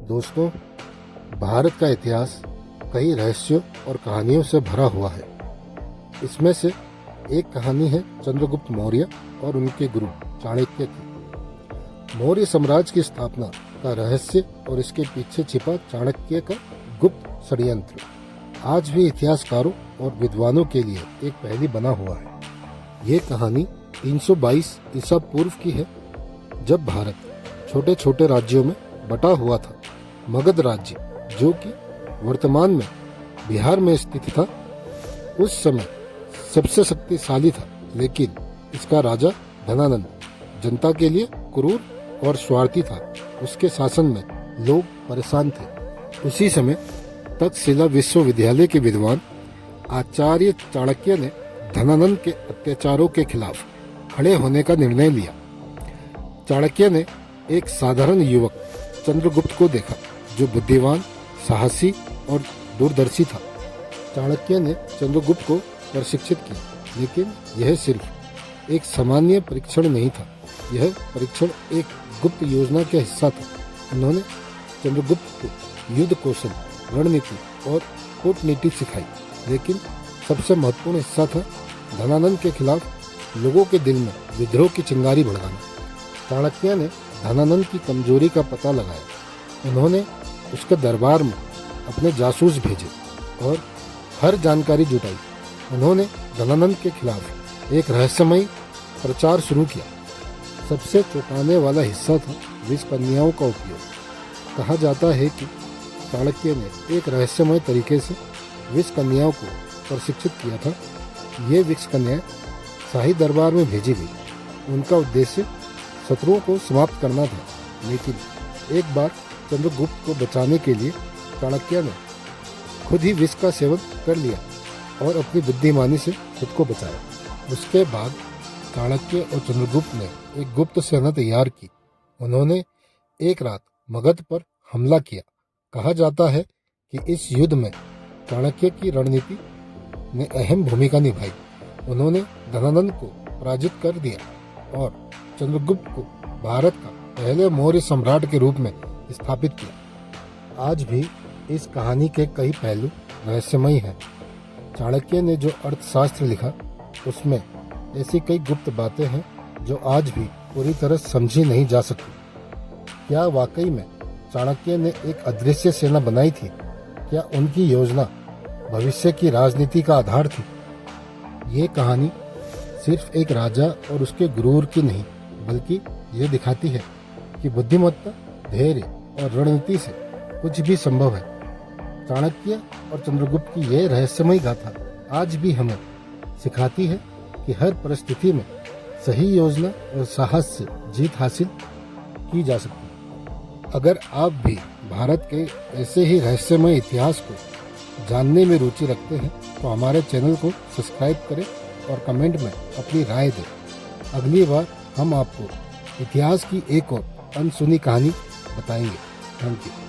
दोस्तों, भारत का इतिहास कई रहस्यों और कहानियों से भरा हुआ है। इसमें से एक कहानी है चंद्रगुप्त मौर्य और उनके गुरु चाणक्य की। मौर्य साम्राज्य की स्थापना का रहस्य और इसके पीछे छिपा चाणक्य का गुप्त षड्यंत्र आज भी इतिहासकारों और विद्वानों के लिए एक पहेली बना हुआ है। ये कहानी 322 ईसा पूर्व की है, जब भारत छोटे छोटे राज्यों में बटा हुआ था। मगध राज्य, जो कि वर्तमान में बिहार में स्थित था, उस समय सबसे शक्तिशाली था, लेकिन इसका राजा धनानंद जनता के लिए क्रूर और स्वार्थी था। उसके शासन में लोग परेशान थे। उसी समय तक्षशिला विश्वविद्यालय के विद्वान आचार्य चाणक्य ने धनानंद के अत्याचारों के खिलाफ खड़े होने का निर्णय लिया। चाणक्य ने एक साधारण युवक चंद्रगुप्त को देखा, जो बुद्धिमान, साहसी और दूरदर्शी था। चाणक्य ने चंद्रगुप्त को प्रशिक्षित किया, लेकिन यह सिर्फ एक सामान्य परीक्षण नहीं था। यह परीक्षण एक गुप्त योजना का हिस्सा था। उन्होंने चंद्रगुप्त को युद्ध कौशल, रणनीति और कूटनीति सिखाई, लेकिन सबसे महत्वपूर्ण हिस्सा था धनानंद के खिलाफ लोगों के दिल में विद्रोह की चिंगारी भड़काना। चाणक्य ने धनानंद की कमजोरी का पता लगाया। उन्होंने उसके दरबार में अपने जासूस भेजे और हर जानकारी जुटाई। उन्होंने धनानंद के खिलाफ एक रहस्यमय प्रचार शुरू किया। सबसे चौंकाने वाला हिस्सा था विष कन्याओं का उपयोग। कहा जाता है कि चाणक्य ने एक रहस्यमय तरीके से विष कन्याओं को प्रशिक्षित किया था। ये विष कन्याएं शाही दरबार में भेजी गई। उनका उद्देश्य शत्रुओं को समाप्त करना था, लेकिन एक बार चंद्रगुप्त को बचाने के लिए चाणक्य ने खुद ही विष का सेवन कर लिया और अपनी बुद्धिमानी से खुद को बचाया। उसके बाद चाणक्य और चंद्रगुप्त ने एक गुप्त सेना तैयार की। उन्होंने एक रात मगध पर हमला किया। कहा जाता है कि इस युद्ध में चाणक्य की रणनीति ने अहम भूमिका निभाई। उन्होंने धनानंद को पराजित कर दिया और चंद्रगुप्त को भारत का पहले मौर्य सम्राट के रूप में स्थापित किया। आज भी इस कहानी के कई पहलू रहस्यमय हैं। चाणक्य ने जो अर्थशास्त्र लिखा, उसमें ऐसी कई गुप्त बातें हैं जो आज भी पूरी तरह समझी नहीं जा सकती। क्या वाकई में चाणक्य ने एक अदृश्य सेना बनाई थी? क्या उनकी योजना भविष्य की राजनीति का आधार थी? ये कहानी सिर्फ एक राजा और उसके गुरूर की नहीं, बल्कि ये दिखाती है कि बुद्धिमत्ता, धैर्य और रणनीति से कुछ भी संभव है। चाणक्य और चंद्रगुप्त की यह रहस्यमय गाथा आज भी हमें सिखाती है कि हर परिस्थिति में सही योजना और साहस से जीत हासिल की जा सकती है। अगर आप भी भारत के ऐसे ही रहस्यमय इतिहास को जानने में रुचि रखते हैं, तो हमारे चैनल को सब्सक्राइब करें और कमेंट में अपनी राय दें। अगली बार हम आपको इतिहास की एक और अनसुनी कहानी बताएंगे। Thank you.